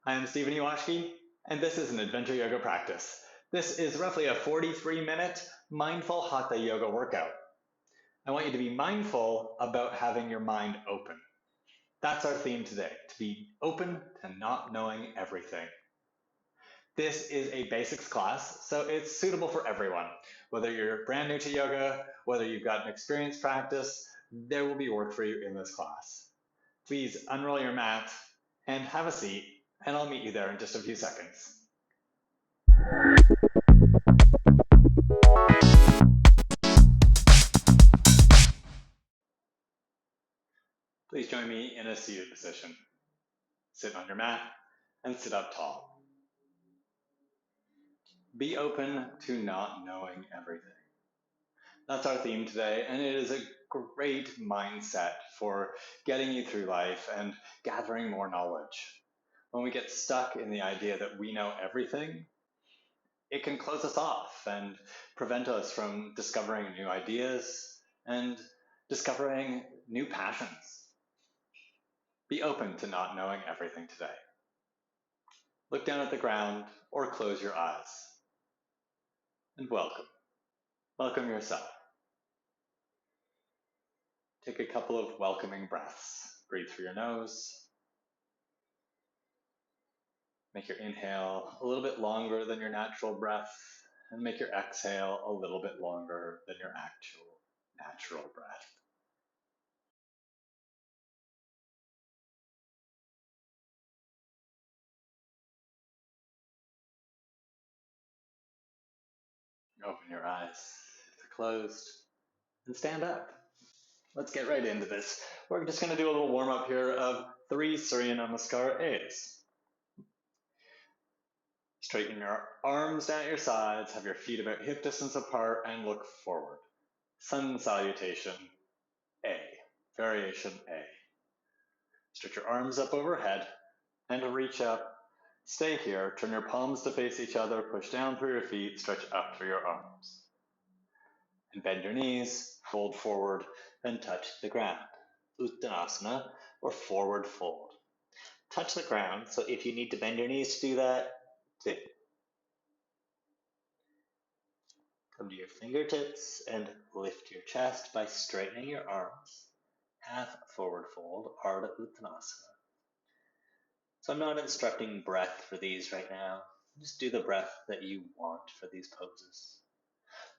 I am Stephen Ewashkiw, and this is an adventure yoga practice. This is roughly a 43-minute mindful Hatha yoga workout. I want you to be mindful about having your mind open. That's our theme today, to be open to not knowing everything. This is a basics class, so it's suitable for everyone. Whether you're brand new to yoga, whether you've got an experienced practice, there will be work for you in this class. Please unroll your mat and have a seat, and I'll meet you there in just a few seconds. Please join me in a seated position. Sit on your mat and sit up tall. Be open to not knowing everything. That's our theme today, and it is a great mindset for getting you through life and gathering more knowledge. When we get stuck in the idea that we know everything, it can close us off and prevent us from discovering new ideas and discovering new passions. Be open to not knowing everything today. Look down at the ground or close your eyes. And welcome. Welcome yourself. Take a couple of welcoming breaths. Breathe through your nose. Make your inhale a little bit longer than your natural breath, and make your exhale a little bit longer than your actual natural breath. Open your eyes if they're closed, and stand up. Let's get right into this. We're just going to do a little warm-up here of 3 Surya Namaskar A's. Straighten your arms down at your sides, have your feet about hip distance apart, and look forward. Sun Salutation A. Variation A. Stretch your arms up overhead and reach up. Stay here. Turn your palms to face each other. Push down through your feet. Stretch up through your arms. And bend your knees. Fold forward and touch the ground. Uttanasana or forward fold. Touch the ground. So if you need to bend your knees to do that, do. Come to your fingertips and lift your chest by straightening your arms. Half forward fold, Ardha Uttanasana. So I'm not instructing breath for these right now. Just do the breath that you want for these poses.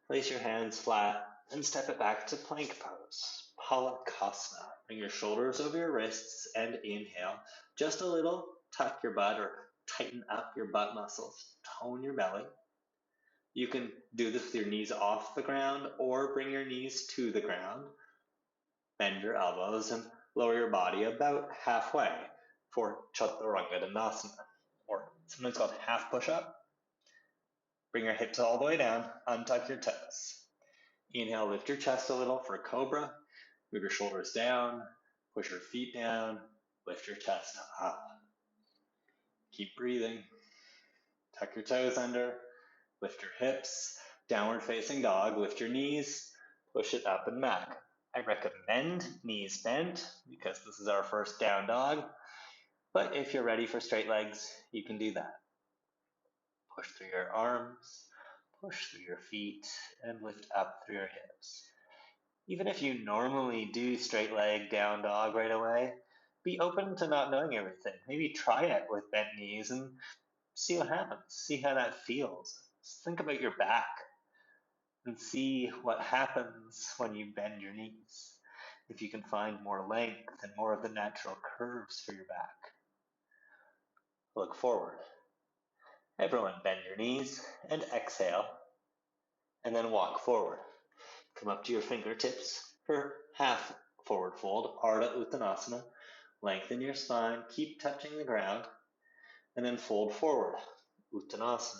Place your hands flat and step it back to plank pose. Palakasana. Bring your shoulders over your wrists and inhale. Just a little. Tuck your butt or tighten up your butt muscles. Tone your belly. You can do this with your knees off the ground or bring your knees to the ground. Bend your elbows and lower your body about halfway for Chaturanga, or sometimes called half push-up. Bring your hips all the way down, untuck your toes. Inhale, lift your chest a little for Cobra. Move your shoulders down, push your feet down, lift your chest up. Keep breathing. Tuck your toes under, lift your hips, downward facing dog, lift your knees, push it up and back. I recommend knees bent because this is our first down dog, but if you're ready for straight legs, you can do that. Push through your arms, push through your feet, and lift up through your hips. Even if you normally do straight leg down dog right away, be open to not knowing everything. Maybe try it with bent knees and see what happens. See how that feels. Just think about your back and see what happens when you bend your knees. If you can find more length and more of the natural curves for your back. Look forward. Everyone bend your knees and exhale, and then walk forward. Come up to your fingertips for half forward fold, Ardha Uttanasana. Lengthen your spine, keep touching the ground, and then fold forward, Uttanasana.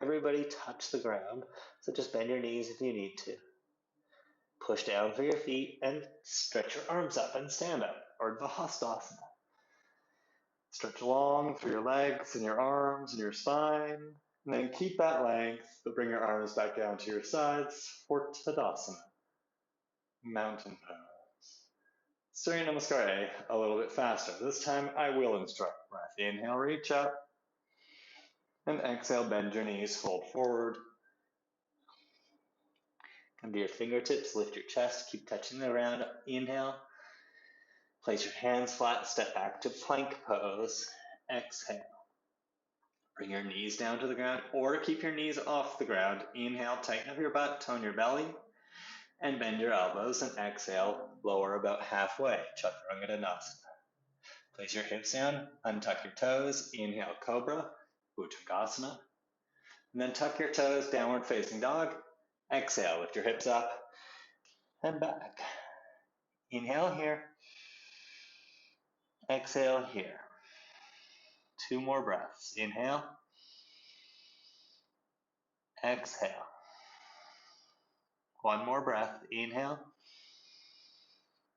Everybody touch the ground, so just bend your knees if you need to. Push down through your feet and stretch your arms up and stand up, Urdhva Hastasana. Stretch long through your legs and your arms and your spine, and then keep that length, but bring your arms back down to your sides for Tadasana, mountain pose. Surya Namaskar A, a little bit faster. This time I will instruct breath Inhale, reach up. And exhale, bend your knees, fold forward. Come to your fingertips, lift your chest, keep touching the ground. Inhale. Place your hands flat, step back to plank pose. Exhale. Bring your knees down to the ground or keep your knees off the ground. Inhale, tighten up your butt, tone your belly, and bend your elbows. And exhale, lower about halfway. Chaturanga Tadasana. Place your hips down, untuck your toes. Inhale, Cobra, Uttanasana. And then tuck your toes, downward facing dog. Exhale, lift your hips up and back. Inhale here. Exhale here. 2 more breaths. Inhale. Exhale. 1 more breath. Inhale.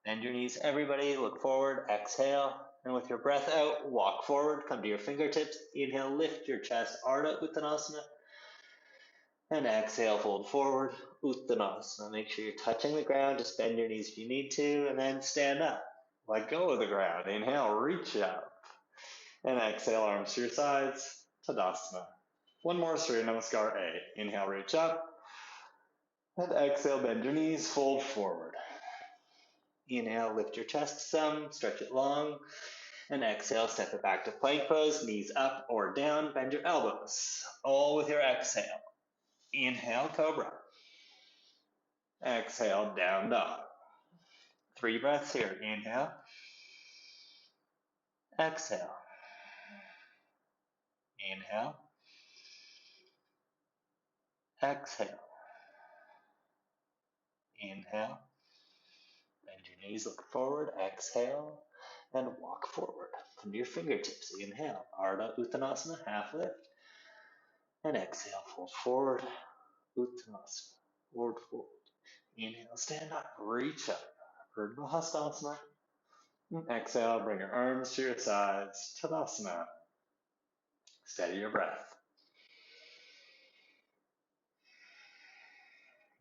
Bend your knees, everybody. Look forward. Exhale. And with your breath out, walk forward. Come to your fingertips. Inhale, lift your chest. Ardha Uttanasana. And exhale, fold forward. Uttanasana. Make sure you're touching the ground. Just bend your knees if you need to. And then stand up. Let go of the ground. Inhale, reach up. And exhale, arms to your sides. Tadasana. 1 more, Surya Namaskar A. Inhale, reach up. And exhale, bend your knees, fold forward. Inhale, lift your chest some, stretch it long. And exhale, step it back to plank pose, knees up or down, bend your elbows. All with your exhale. Inhale, Cobra. Exhale, down dog. 3 breaths here. Inhale. Exhale. Inhale. Exhale. Inhale. Bend your knees, look forward. Exhale. And walk forward. Come to your fingertips. Inhale. Ardha Uttanasana, half lift. And exhale, fold forward. Uttanasana. Forward, fold. Inhale, stand up. Reach up. Urdhva Hastasana. And exhale, bring your arms to your sides. Tadasana. Steady your breath.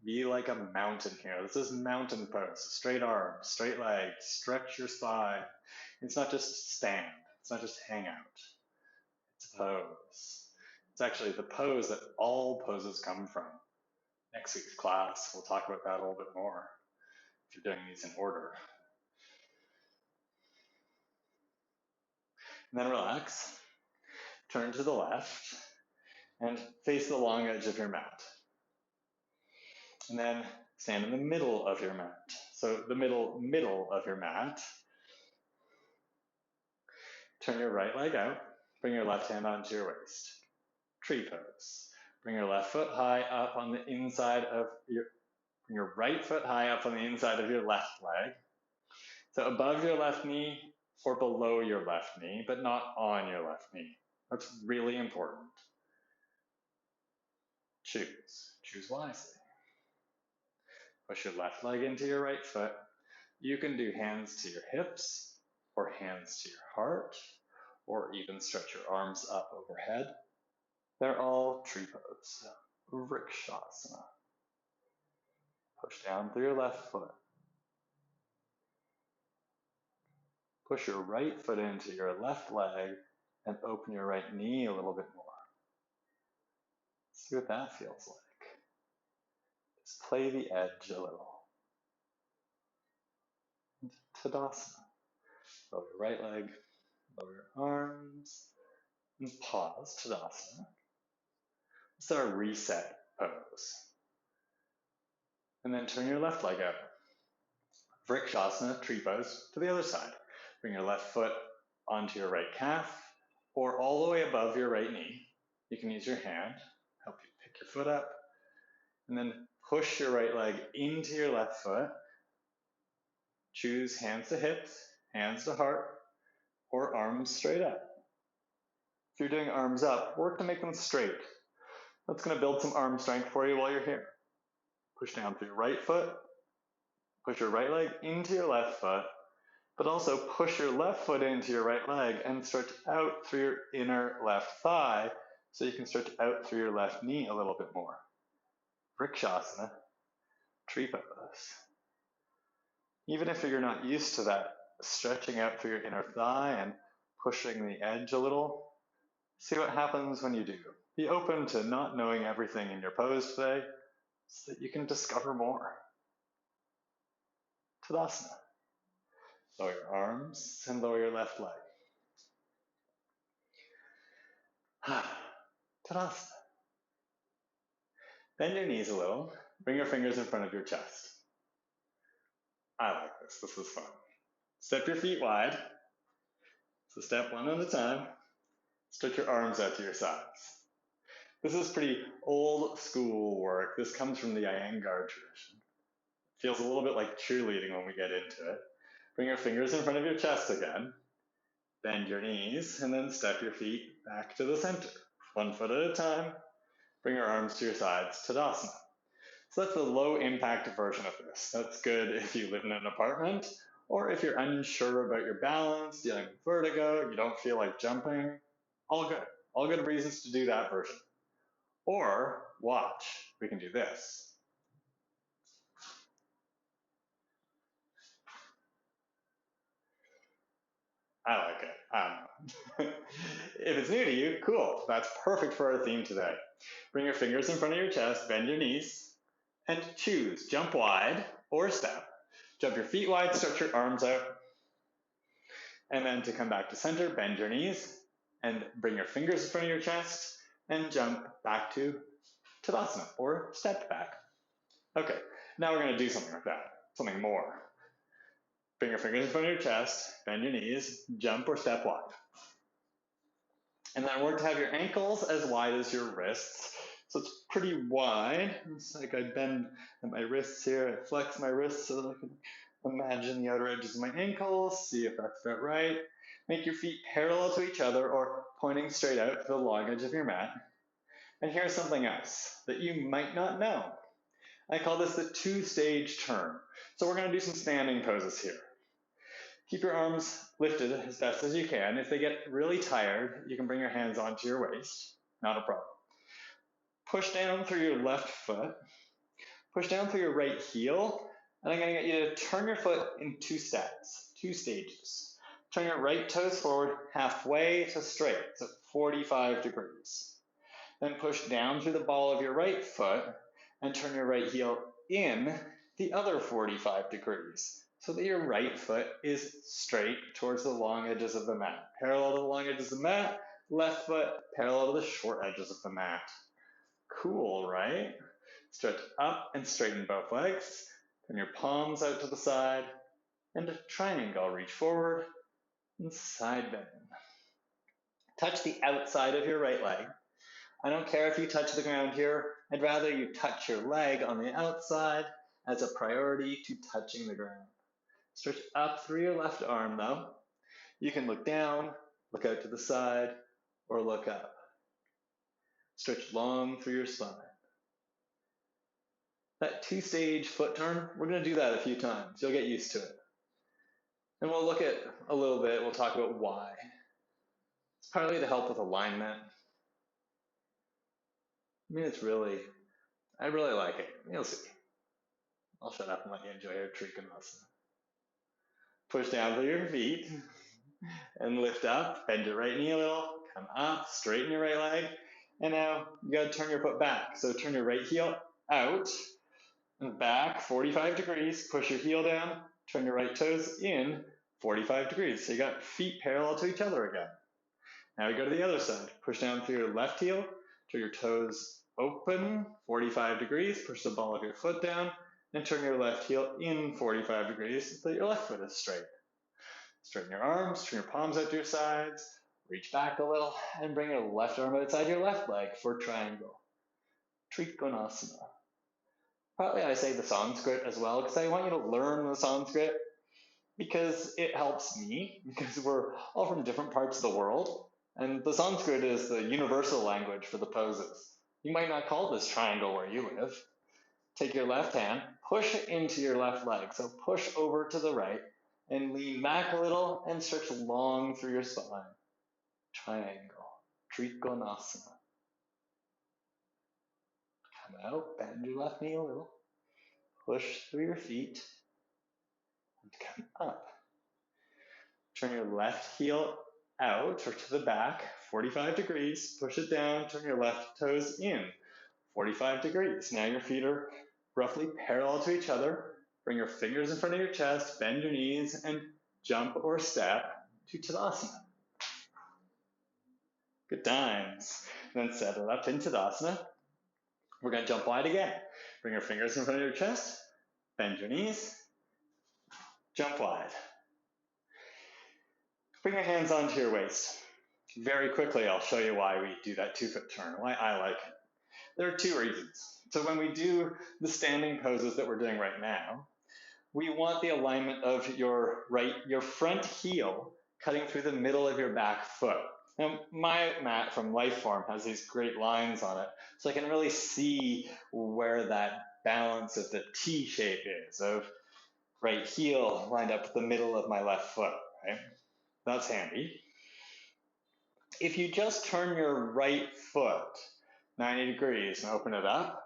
Be like a mountain here. This is mountain pose. Straight arms, straight legs, stretch your spine. It's not just stand. It's not just hang out. It's a pose. It's actually the pose that all poses come from. Next week's class, we'll talk about that a little bit more if you're doing these in order. And then relax. Turn to the left and face the long edge of your mat. And then stand in the middle of your mat. So the middle of your mat. Turn your right leg out. Bring your left hand onto your waist. Tree pose. Bring your left foot high up on the inside of bring your right foot high up on the inside of your left leg. So above your left knee or below your left knee, but not on your left knee. That's really important. Choose wisely. Push your left leg into your right foot. You can do hands to your hips or hands to your heart, or even stretch your arms up overhead. They're all tree pose. Vrikshasana. Push down through your left foot. Push your right foot into your left leg and open your right knee a little bit more. See what that feels like. Just play the edge a little. And Tadasana. Lower your right leg, lower your arms, and pause, Tadasana. This is our reset pose. And then turn your left leg out. Vrikshasana, tree pose, to the other side. Bring your left foot onto your right calf, or all the way above your right knee. You can use your hand, help you pick your foot up, and then push your right leg into your left foot. Choose hands to hips, hands to heart, or arms straight up. If you're doing arms up, work to make them straight. That's going to build some arm strength for you while you're here. Push down through your right foot, push your right leg into your left foot, but also push your left foot into your right leg and stretch out through your inner left thigh so you can stretch out through your left knee a little bit more. Vrikshasana, tree pose. Even if you're not used to that, stretching out through your inner thigh and pushing the edge a little. See what happens when you do. Be open to not knowing everything in your pose today so that you can discover more. Tadasana. Lower your arms and lower your left leg. Tadasana. Bend your knees a little. Bring your fingers in front of your chest. I like this. This is fun. Step your feet wide. So step one at a time. Stretch your arms out to your sides. This is pretty old school work. This comes from the Iyengar tradition. Feels a little bit like cheerleading when we get into it. Bring your fingers in front of your chest again. Bend your knees and then step your feet back to the center. One foot at a time. Bring your arms to your sides, Tadasana. So that's the low impact version of this. That's good if you live in an apartment or if you're unsure about your balance, dealing with vertigo, you don't feel like jumping. All good. All good reasons to do that version. Or watch, we can do this. I like it. I don't know. If it's new to you, cool. That's perfect for our theme today. Bring your fingers in front of your chest, bend your knees, and choose. Jump wide or step. Jump your feet wide, stretch your arms out. And then to come back to center, bend your knees and bring your fingers in front of your chest and jump back to Tadasana or step back. Okay, now we're going to do something like that, something more. Bring your fingers in front of your chest, bend your knees, jump or step wide. And then work to have your ankles as wide as your wrists. So it's pretty wide. It's like I bend at my wrists here, I flex my wrists so that I can imagine the outer edges of my ankles, see if that's about right. Make your feet parallel to each other or pointing straight out to the long edge of your mat. And here's something else that you might not know. I call this the two-stage turn. So we're going to do some standing poses here. Keep your arms lifted as best as you can. If they get really tired, you can bring your hands onto your waist. Not a problem. Push down through your left foot. Push down through your right heel. And I'm going to get you to turn your foot in two steps, two stages. Turn your right toes forward halfway to straight, so 45 degrees. Then push down through the ball of your right foot and turn your right heel in the other 45 degrees so that your right foot is straight towards the long edges of the mat. Parallel to the long edges of the mat, left foot parallel to the short edges of the mat. Cool, right? Stretch up and straighten both legs. Turn your palms out to the side and a triangle. Reach forward and side bend. Touch the outside of your right leg. I don't care if you touch the ground here. I'd rather you touch your leg on the outside as a priority to touching the ground. Stretch up through your left arm though. You can look down, look out to the side, or look up. Stretch long through your spine. That two-stage foot turn, we're going to do that a few times. You'll get used to it. And we'll look at a little bit, we'll talk about why. It's partly to help with alignment. I mean, I really like it. You'll see. I'll shut up and let you enjoy your Trikonasana. Push down through your feet and lift up. Bend your right knee a little. Come up, straighten your right leg. And now you got to turn your foot back. So turn your right heel out and back 45 degrees. Push your heel down. Turn your right toes in 45 degrees. So you got feet parallel to each other again. Now we go to the other side. Push down through your left heel. Turn your toes open 45 degrees. Push the ball of your foot down. And turn your left heel in 45 degrees so that your left foot is straight. Straighten your arms, turn your palms out to your sides, reach back a little, and bring your left arm outside your left leg for triangle. Trikonasana. Partly I say the Sanskrit as well because I want you to learn the Sanskrit because it helps me, because we're all from different parts of the world, and the Sanskrit is the universal language for the poses. You might not call this triangle where you live. Take your left hand, push it into your left leg. So push over to the right and lean back a little and stretch long through your spine. Triangle. Trikonasana. Come out, bend your left knee a little. Push through your feet and come up. Turn your left heel out or to the back, 45 degrees. Push it down, turn your left toes in, 45 degrees. Now your feet are roughly parallel to each other. Bring your fingers in front of your chest, bend your knees, and jump or step to Tadasana. Good times. And then set it up in Tadasana. We're going to jump wide again. Bring your fingers in front of your chest, bend your knees, jump wide. Bring your hands onto your waist. Very quickly, I'll show you why we do that 2-foot turn, why I like it. There are 2 reasons. So when we do the standing poses that we're doing right now, we want the alignment of your front heel cutting through the middle of your back foot. Now, my mat from Lifeform has these great lines on it, so I can really see where that balance of the T shape is, of right heel lined up with the middle of my left foot, right? That's handy. If you just turn your right foot 90 degrees and open it up,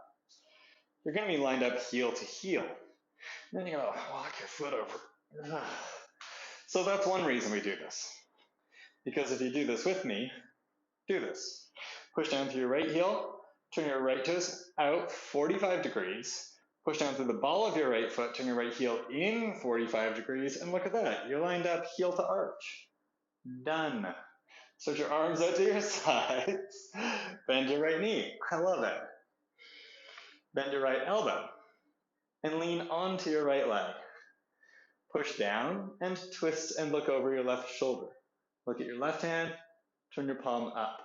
you're going to be lined up heel to heel. And then you're going to walk your foot over. So that's one reason we do this. Because if you do this with me, do this. Push down through your right heel, turn your right toes out 45 degrees, push down through the ball of your right foot, turn your right heel in 45 degrees, and look at that. You're lined up heel to arch. Done. Stretch your arms out to your sides. Bend your right knee. I love it. Bend your right elbow. And lean onto your right leg. Push down and twist and look over your left shoulder. Look at your left hand. Turn your palm up.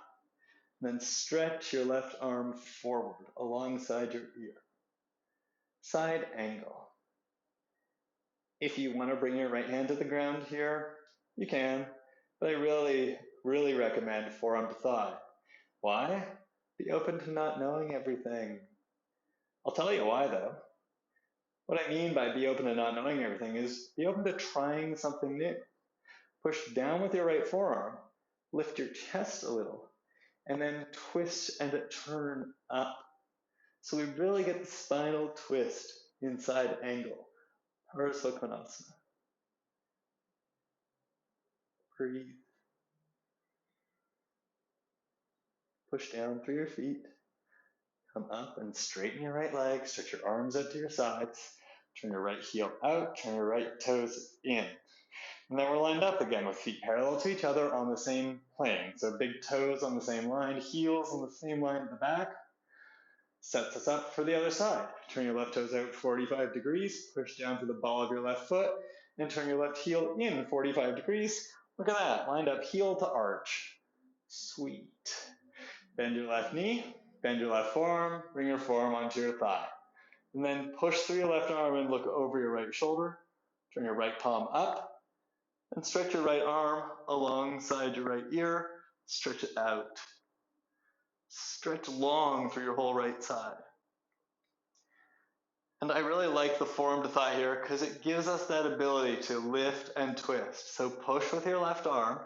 Then stretch your left arm forward alongside your ear. Side angle. If you want to bring your right hand to the ground here, you can. But I really recommend forearm to thigh. Why? Be open to not knowing everything. I'll tell you why though. What I mean by be open to not knowing everything is be open to trying something new. Push down with your right forearm, lift your chest a little, and then twist and turn up. So we really get the spinal twist inside angle. Parasvakonasana. Breathe. Push down through your feet. Come up and straighten your right leg. Stretch your arms out to your sides. Turn your right heel out. Turn your right toes in. And then we're lined up again with feet parallel to each other on the same plane. So big toes on the same line, heels on the same line at the back. Sets us up for the other side. Turn your left toes out 45 degrees. Push down to the ball of your left foot. And turn your left heel in 45 degrees. Look at that. Lined up heel to arch. Sweet. Bend your left knee. Bend your left forearm. Bring your forearm onto your thigh. And then push through your left arm and look over your right shoulder. Turn your right palm up. And stretch your right arm alongside your right ear. Stretch it out. Stretch long through your whole right side. And I really like the forearm to thigh here because it gives us that ability to lift and twist. So push with your left arm,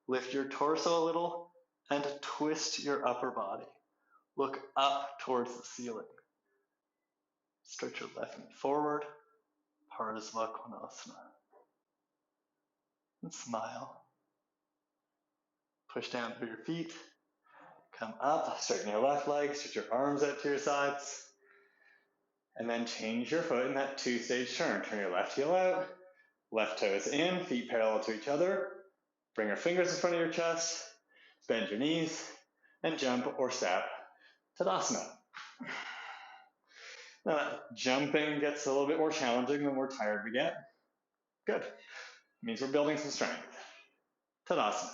lift your torso a little, and twist your upper body. Look up towards the ceiling. Stretch your left knee forward, Parasvakonasana. And smile. Push down through your feet. Come up, straighten your left leg, stretch your arms out to your sides. And then change your foot in that 2-stage turn. Turn your left heel out, left toes in, feet parallel to each other. Bring your fingers in front of your chest, bend your knees, and jump or step Tadasana. Now that jumping gets a little bit more challenging the more tired we get. Good. It means we're building some strength. Tadasana.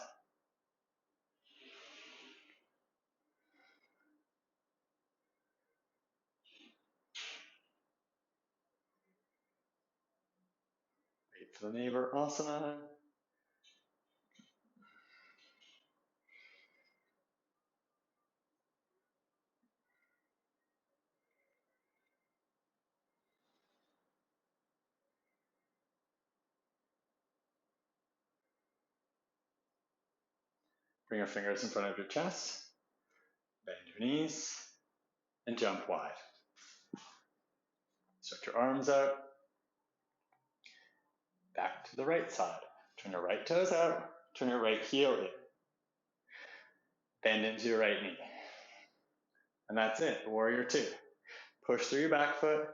Wait for the neighbor asana. Bring your fingers in front of your chest, bend your knees, and jump wide. Stretch your arms out. Back to the right side. Turn your right toes out, Turn your right heel in. Bend into your right knee. And that's it, warrior two. Push through your back foot,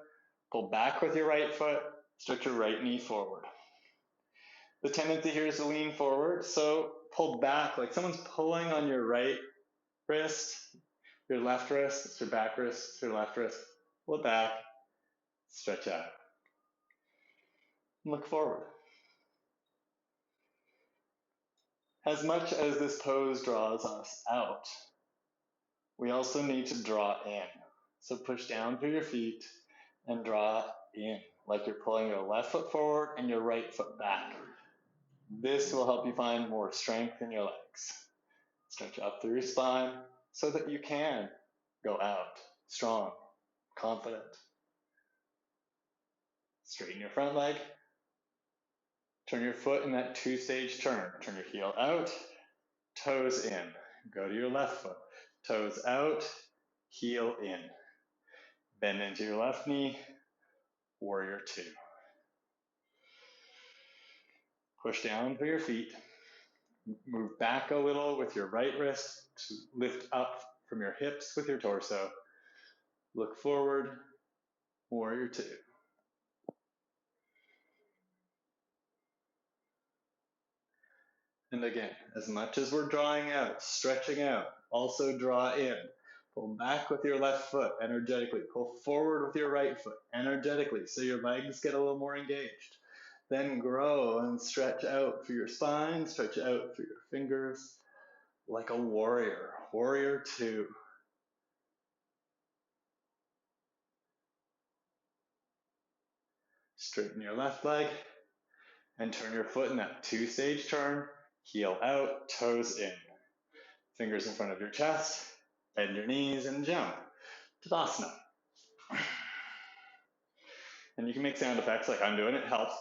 pull back with your right foot, stretch your right knee forward. The tendency here is to lean forward, so pull back like someone's pulling on your right wrist, your left wrist, your back wrist, your left wrist. Pull it back, stretch out. Look forward. As much as this pose draws us out, we also need to draw in. So push down through your feet and draw in, like you're pulling your left foot forward and your right foot back. This will help you find more strength in your legs. Stretch up through your spine so that you can go out strong, confident. Straighten your front leg. Turn your foot in that two-stage turn. Turn your heel out, toes in. Go to your left foot. Toes out, heel in. Bend into your left knee, warrior two. Push down through your feet. Move back a little with your right wrist to lift up from your hips with your torso. Look forward, warrior two. And again, as much as we're drawing out, stretching out, also draw in. Pull back with your left foot energetically. Pull forward with your right foot energetically so your legs get a little more engaged. Then grow and stretch out through your spine, stretch out through your fingers like a warrior. Warrior two. Straighten your left leg and turn your foot in that two-stage turn. Heel out, toes in. Fingers in front of your chest. Bend your knees and jump. Tadasana. And you can make sound effects like I'm doing. It helps.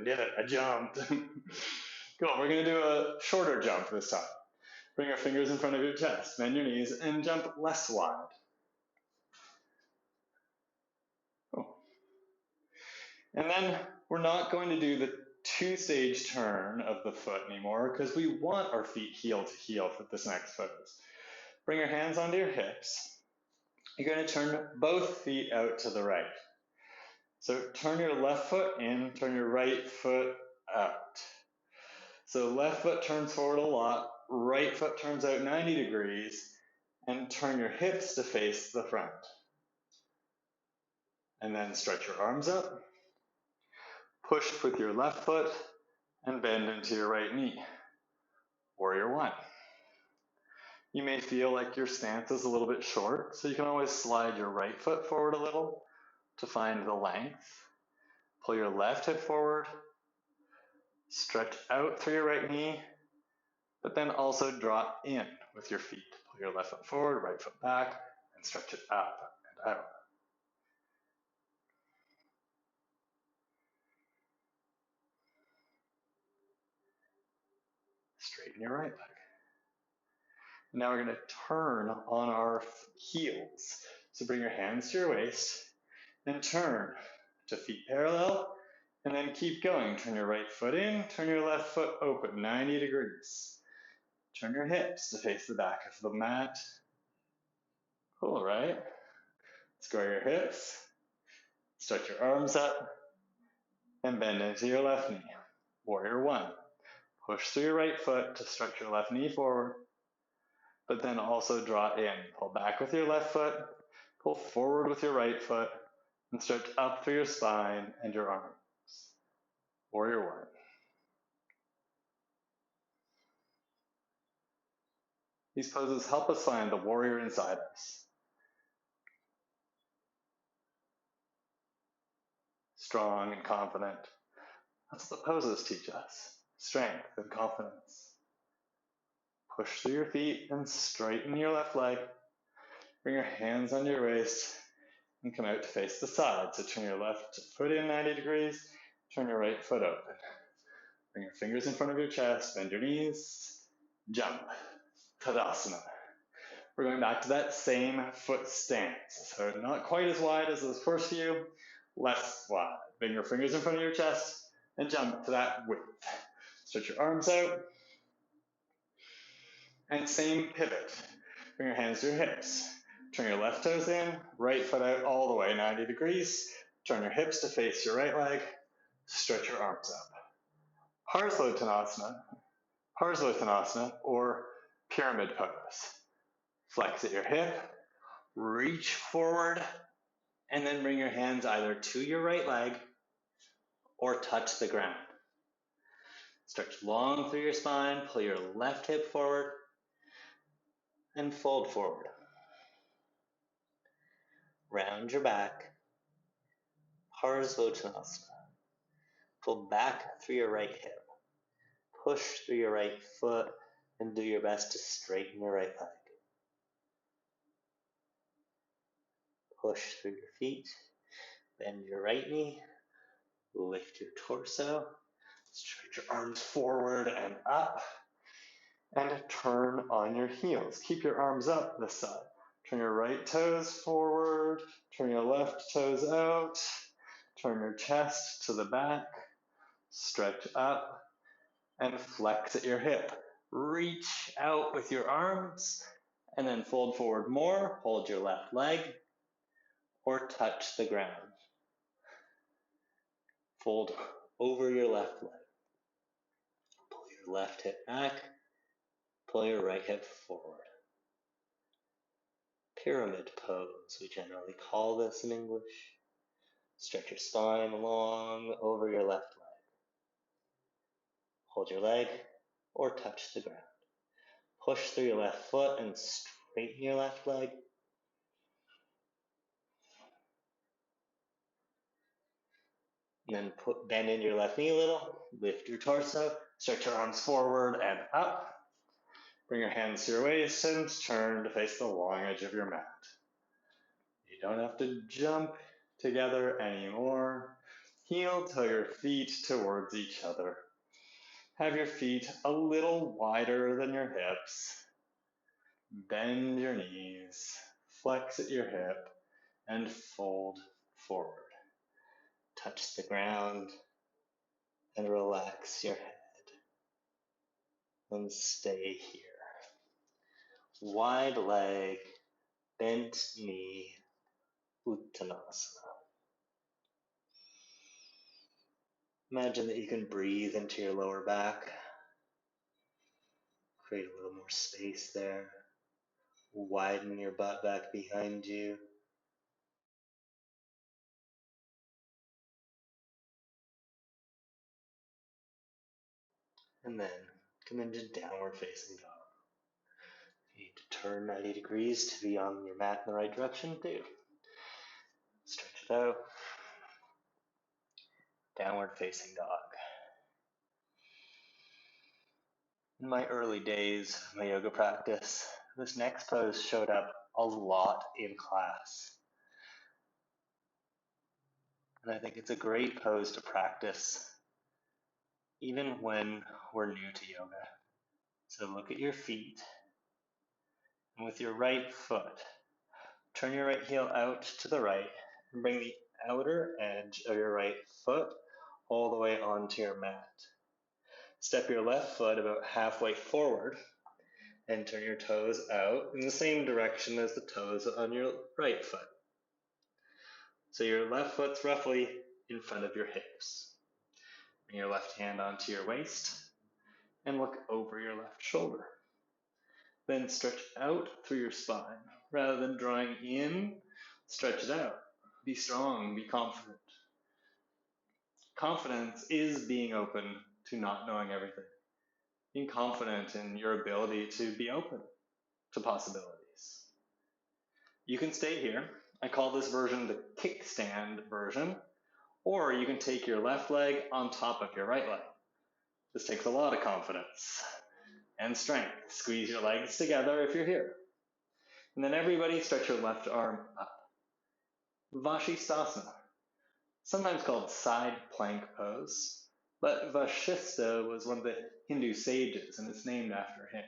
Did it, I jumped. Cool, we're going to do a shorter jump this time. Bring your fingers in front of your chest, bend your knees, and jump less wide. Cool. And then we're not going to do the two-stage turn of the foot anymore because we want our feet heel to heel for this next pose. Bring your hands onto your hips. You're going to turn both feet out to the right. So turn your left foot in, turn your right foot out. So left foot turns forward a lot, right foot turns out 90 degrees, and turn your hips to face the front. And then stretch your arms up, push with your left foot, and bend into your right knee. Warrior one. You may feel like your stance is a little bit short, so you can always slide your right foot forward a little to find the length. Pull your left hip forward, stretch out through your right knee, but then also draw in with your feet. Pull your left foot forward, right foot back, and stretch it up and out. Straighten your right leg. Now we're going to turn on our heels. So bring your hands to your waist and turn to feet parallel, and then keep going. Turn your right foot in, turn your left foot open, 90 degrees. Turn your hips to face the back of the mat. Cool, right? Square your hips, stretch your arms up, and bend into your left knee. Warrior one. Push through your right foot to stretch your left knee forward, but then also draw in. Pull back with your left foot, pull forward with your right foot, and stretch up through your spine and your arms. Warrior one. These poses help us find the warrior inside us. Strong and confident. That's what the poses teach us. Strength and confidence. Push through your feet and straighten your left leg. Bring your hands on your waist and come out to face the side. So turn your left foot in 90 degrees, turn your right foot open. Bring your fingers in front of your chest, bend your knees, jump. Tadasana. We're going back to that same foot stance. So not quite as wide as those first few, less wide. Bring your fingers in front of your chest and jump to that width. Stretch your arms out. And same pivot. Bring your hands to your hips. Turn your left toes in, right foot out all the way 90 degrees. Turn your hips to face your right leg. Stretch your arms up. Parsvottanasana, or pyramid pose. Flex at your hip, reach forward, and then bring your hands either to your right leg or touch the ground. Stretch long through your spine, pull your left hip forward, and fold forward. Round your back, Parsvottanasana. Pull back through your right hip. Push through your right foot and do your best to straighten your right leg. Push through your feet. Bend your right knee. Lift your torso. Stretch your arms forward and up. And turn on your heels. Keep your arms up this side. Turn your right toes forward. Turn your left toes out. Turn your chest to the back. Stretch up and flex at your hip. Reach out with your arms and then fold forward more. Hold your left leg or touch the ground. Fold over your left leg. Pull your left hip back. Pull your right hip forward. Pyramid pose, we generally call this in English. Stretch your spine long over your left leg. Hold your leg or touch the ground. Push through your left foot and straighten your left leg. And then bend in your left knee a little. Lift your torso. Stretch your arms forward and up. Bring your hands to your waist and turn to face the long edge of your mat. You don't have to jump together anymore. Heel toe your feet towards each other. Have your feet a little wider than your hips. Bend your knees, flex at your hip, and fold forward. Touch the ground and relax your head. And stay here. Wide leg, bent knee, Uttanasana. Imagine that you can breathe into your lower back. Create a little more space there. Widen your butt back behind you. And then come into downward facing dog. You need to turn 90 degrees to be on your mat in the right direction too. Stretch it out. Downward facing dog. In my early days of my yoga practice, this next pose showed up a lot in class. And I think it's a great pose to practice even when we're new to yoga. So look at your feet, and with your right foot, turn your right heel out to the right and bring the outer edge of your right foot all the way onto your mat. Step your left foot about halfway forward and turn your toes out in the same direction as the toes on your right foot. So your left foot's roughly in front of your hips. Bring your left hand onto your waist and look over your left shoulder. Then stretch out through your spine. Rather than drawing in, stretch it out. Be strong, be confident. Confidence is being open to not knowing everything. Being confident in your ability to be open to possibilities. You can stay here. I call this version the kickstand version, or you can take your left leg on top of your right leg. This takes a lot of confidence and strength. Squeeze your legs together if you're here. And then everybody stretch your left arm up. Vashisthasana, sometimes called side plank pose, but Vashista was one of the Hindu sages and it's named after him.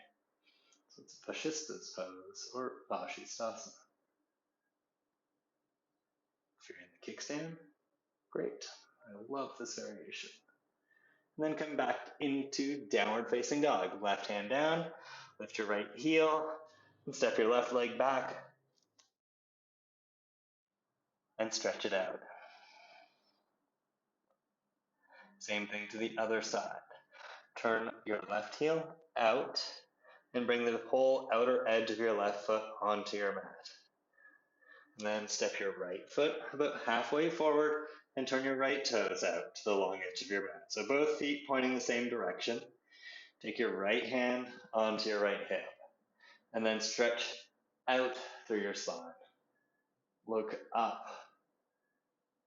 So it's Vashista's pose or Vashisthasana. If you're in the kickstand, great. I love this variation. And then come back into downward facing dog. Left hand down, lift your right heel, and step your left leg back, and stretch it out. Same thing to the other side. Turn your left heel out, and bring the whole outer edge of your left foot onto your mat. And then step your right foot about halfway forward and turn your right toes out to the long edge of your mat. So both feet pointing the same direction. Take your right hand onto your right hip and then stretch out through your spine. Look up.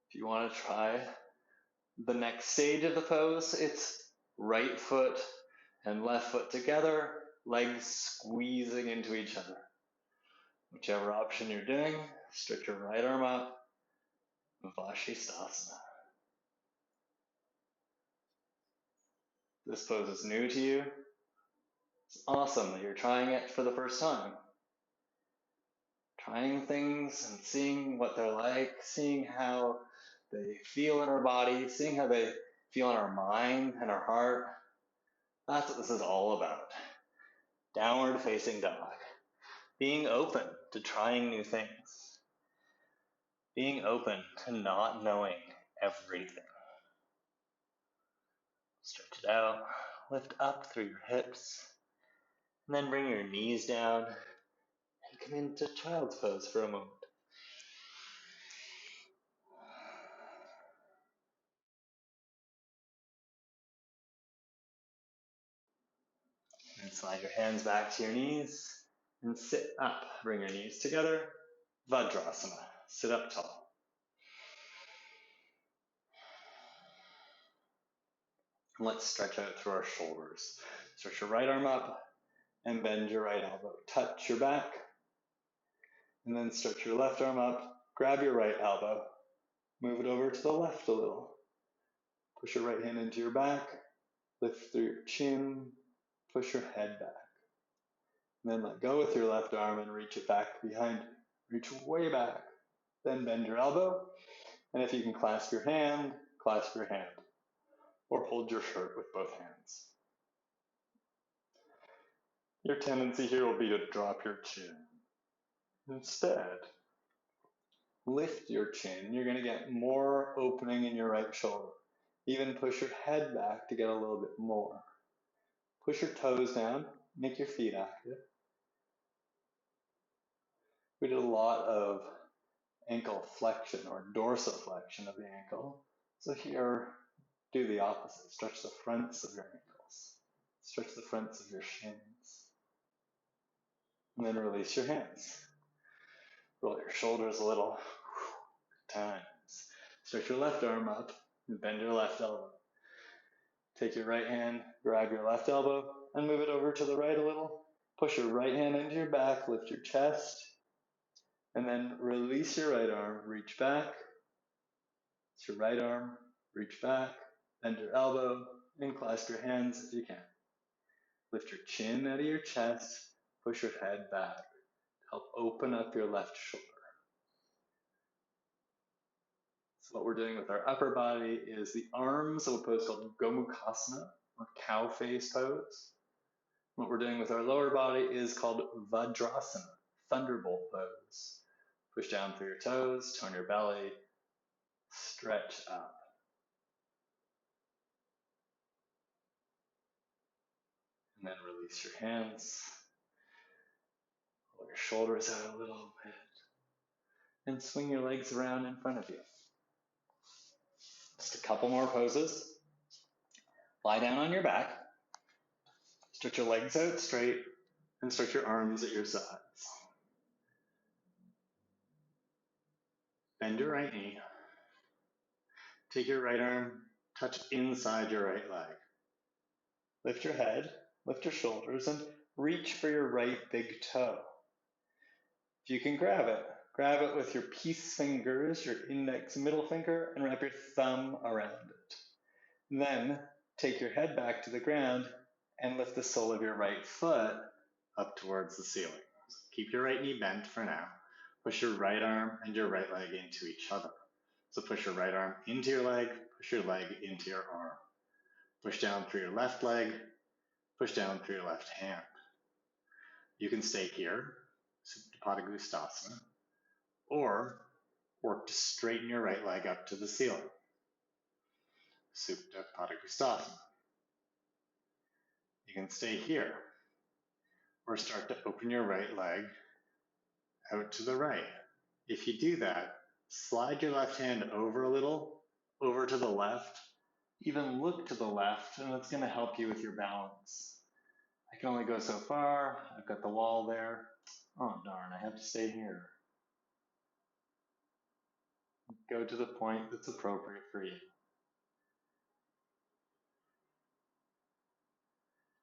If you want to try the next stage of the pose, it's right foot and left foot together, legs squeezing into each other. Whichever option you're doing, stretch your right arm up, Vashisthasana. This pose is new to you. It's awesome that you're trying it for the first time. Trying things and seeing what they're like, seeing how they feel in our body, seeing how they feel in our mind and our heart. That's what this is all about. Downward facing dog. Being open to trying new things. Being open to not knowing everything. Stretch it out, lift up through your hips, and then bring your knees down and come into child's pose for a moment. And slide your hands back to your knees and sit up. Bring your knees together. Vajrasana. Sit up tall. And let's stretch out through our shoulders. Stretch your right arm up and bend your right elbow. Touch your back. And then stretch your left arm up. Grab your right elbow. Move it over to the left a little. Push your right hand into your back. Lift through your chin. Push your head back. And then let go with your left arm and reach it back behind you. Reach way back. Then bend your elbow. And if you can clasp your hand, clasp your hand. Or hold your shirt with both hands. Your tendency here will be to drop your chin. Instead, lift your chin. You're going to get more opening in your right shoulder. Even push your head back to get a little bit more. Push your toes down. Make your feet active. We did a lot of ankle flexion or dorsiflexion of the ankle. So here, do the opposite. Stretch the fronts of your ankles. Stretch the fronts of your shins. And then release your hands. Roll your shoulders a little. Times. Stretch your left arm up and bend your left elbow. Take your right hand, grab your left elbow, and move it over to the right a little. Push your right hand into your back, lift your chest, and then release your right arm, reach back. It's your right arm, reach back, bend your elbow, and clasp your hands if you can. Lift your chin out of your chest, push your head back. Help open up your left shoulder. So what we're doing with our upper body is the arms of a pose called Gomukhasana, or cow face pose. What we're doing with our lower body is called Vajrasana, Thunderbolt Pose. Push down through your toes, tone your belly, stretch up. And then release your hands. Roll your shoulders out a little bit. And swing your legs around in front of you. Just a couple more poses. Lie down on your back. Stretch your legs out straight and stretch your arms at your sides. Bend your right knee. Take your right arm, touch inside your right leg. Lift your head, lift your shoulders, and reach for your right big toe. If you can grab it with your peace fingers, your index and middle finger, and wrap your thumb around it. Then take your head back to the ground and lift the sole of your right foot up towards the ceiling. Keep your right knee bent for now. Push your right arm and your right leg into each other. So push your right arm into your leg, push your leg into your arm. Push down through your left leg, push down through your left hand. You can stay here, Supta Uttanasana, or work to straighten your right leg up to the ceiling, Supta Uttanasana. You can stay here, or start to open your right leg out to the right. If you do that, slide your left hand over a little, over to the left, even look to the left, and it's going to help you with your balance. I can only go so far. I've got the wall there. Oh darn, I have to stay here. Go to the point that's appropriate for you.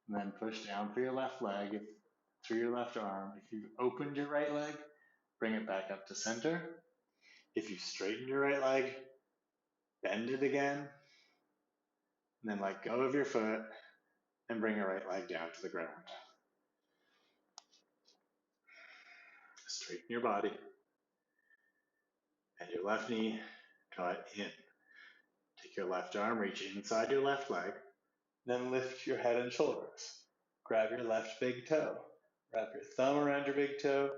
And then push down through your left leg, through your left arm. If you've opened your right leg, bring it back up to center. If you straighten your right leg, bend it again, and then let go of your foot and bring your right leg down to the ground. Straighten your body. Bend your left knee, draw it in. Take your left arm, reach inside your left leg, then lift your head and shoulders. Grab your left big toe. Wrap your thumb around your big toe.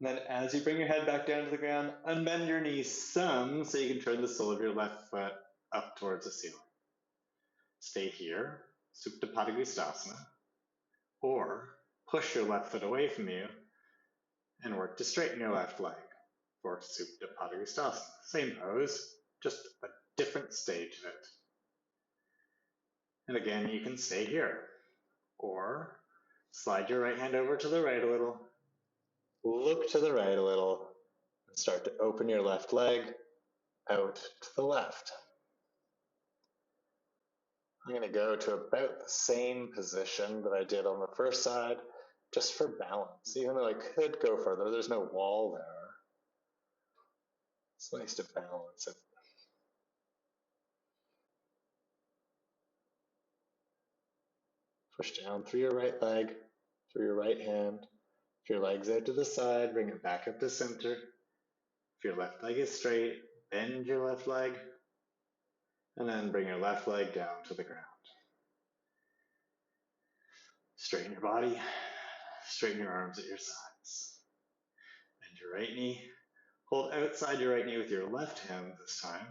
And then as you bring your head back down to the ground, unbend your knees some so you can turn the sole of your left foot up towards the ceiling. Stay here, Supta Uttanasana, or push your left foot away from you and work to straighten your left leg for Supta Uttanasana. Same pose, just a different stage of it. And again, you can stay here, or slide your right hand over to the right a little, look to the right a little, and start to open your left leg out to the left. I'm going to go to about the same position that I did on the first side, just for balance. Even though I could go further, there's no wall there. It's nice to balance it. Push down through your right leg, through your right hand. If your leg's out to the side, bring it back up to center. If your left leg is straight, bend your left leg, and then bring your left leg down to the ground. Straighten your body, straighten your arms at your sides. Bend your right knee. Hold outside your right knee with your left hand this time.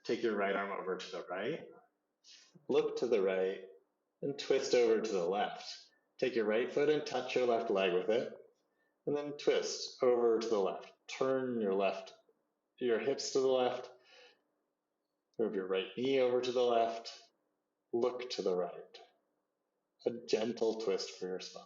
Take your right arm over to the right. Look to the right and twist over to the left. Take your right foot and touch your left leg with it. And then twist over to the left. Turn your hips to the left. Move your right knee over to the left. Look to the right. A gentle twist for your spine.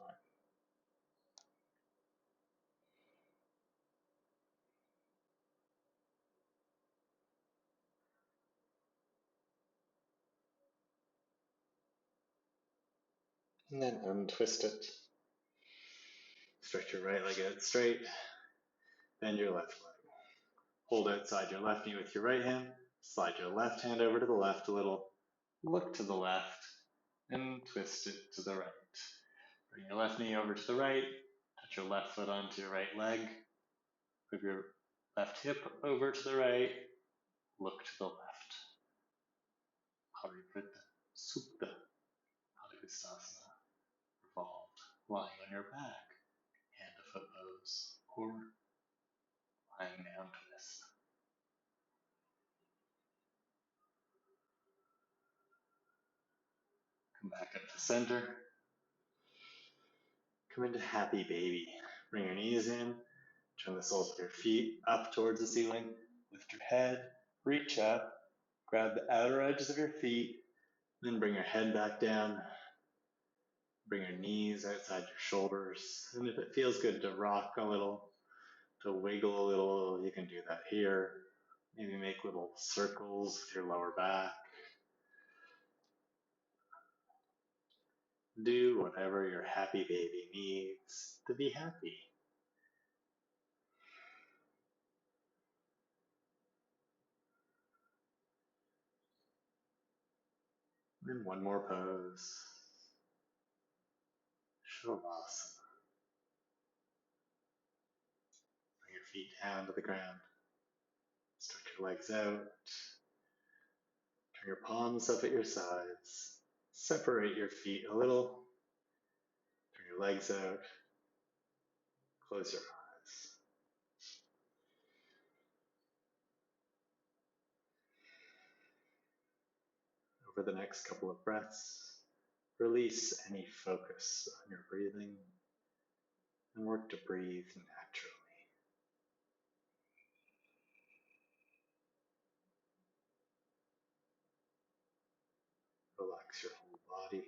And then untwist it. Stretch your right leg out straight. Bend your left leg. Hold outside your left knee with your right hand. Slide your left hand over to the left a little. Look to the left and twist it to the right. Bring your left knee over to the right. Touch your left foot onto your right leg. Move your left hip over to the right. Look to the left. Supta Uttanasana. Revolved, lying on your back, hand to foot pose, or lying down twist. Come back up to center. Come into happy baby. Bring your knees in. Turn the soles of your feet up towards the ceiling. Lift your head. Reach up. Grab the outer edges of your feet. Then bring your head back down. Bring your knees outside your shoulders. And if it feels good to rock a little, to wiggle a little, you can do that here. Maybe make little circles with your lower back. Do whatever your happy baby needs to be happy. And one more pose. Shavasana. Bring your feet down to the ground. Stretch your legs out. Turn your palms up at your sides. Separate your feet a little. Turn your legs out. Close your eyes. Over the next couple of breaths, release any focus on your breathing and work to breathe naturally. Relax your whole body.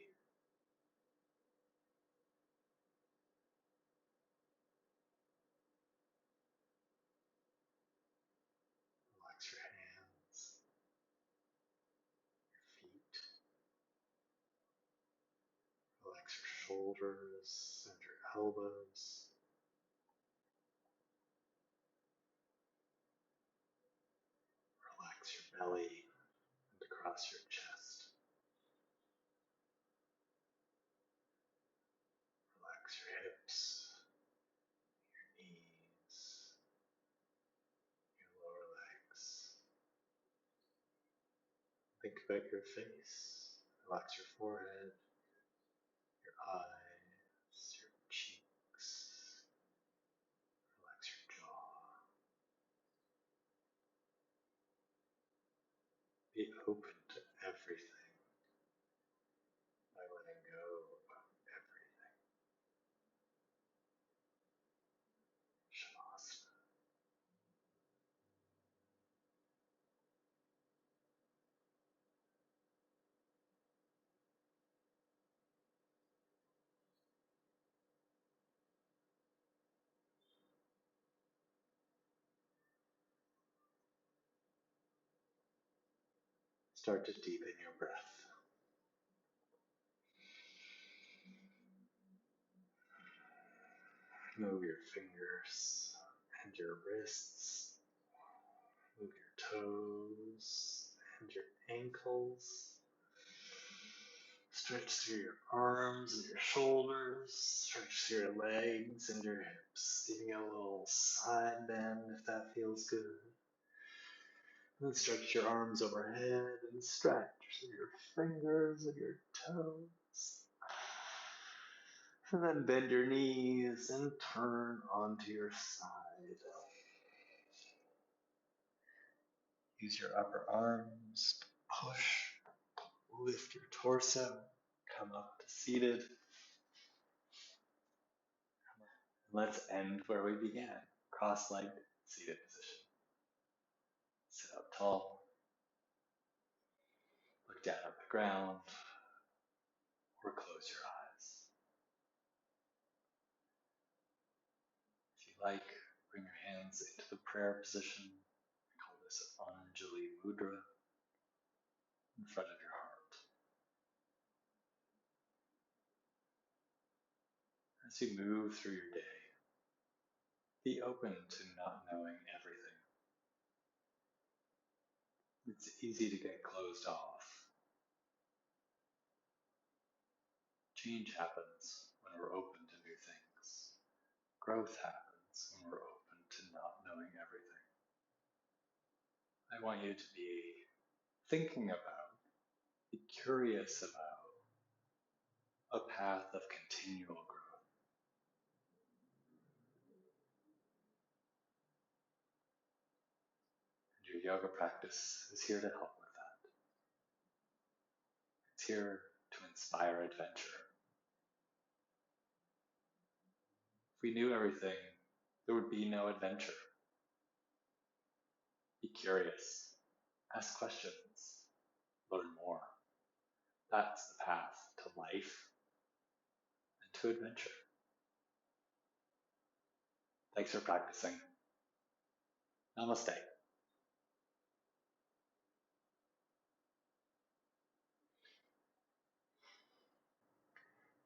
Relax your hands, your feet. Relax your shoulders and your elbows. Relax your belly and across your chest. Relax your hips, your knees, your lower legs. Think about your face. Relax your forehead, your eyes, your cheeks. Relax your jaw. Be open to everything by letting go of everything. Shavasana. Start to deepen your breath. Move your fingers and your wrists. Move your toes and your ankles. Stretch through your arms and your shoulders. Stretch through your legs and your hips. Even a little side bend if that feels good. And stretch your arms overhead and stretch your fingers and your toes. And then bend your knees and turn onto your side. Use your upper arms to push, lift your torso, come up to seated. Let's end where we began, cross-legged seated position. Sit up tall, look down at the ground, or close your eyes. If you like, bring your hands into the prayer position. We call this Anjali Mudra, in front of your heart. As you move through your day, be open to not knowing everything. It's easy to get closed off. Change happens when we're open to new things. Growth happens when we're open to not knowing everything. I want you to be thinking about, be curious about a path of continual growth. And your yoga practice is here to help with that. It's here to inspire adventure. If we knew everything, there would be no adventure. Be curious, ask questions, learn more. That's the path to life and to adventure. Thanks for practicing. Namaste.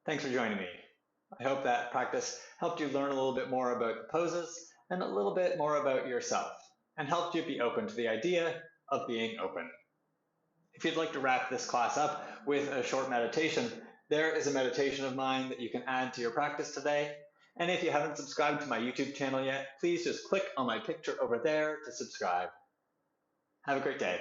Thanks for joining me. I hope that practice helped you learn a little bit more about the poses and a little bit more about yourself, and helped you be open to the idea of being open. If you'd like to wrap this class up with a short meditation, there is a meditation of mine that you can add to your practice today. And if you haven't subscribed to my YouTube channel yet, please just click on my picture over there to subscribe. Have a great day.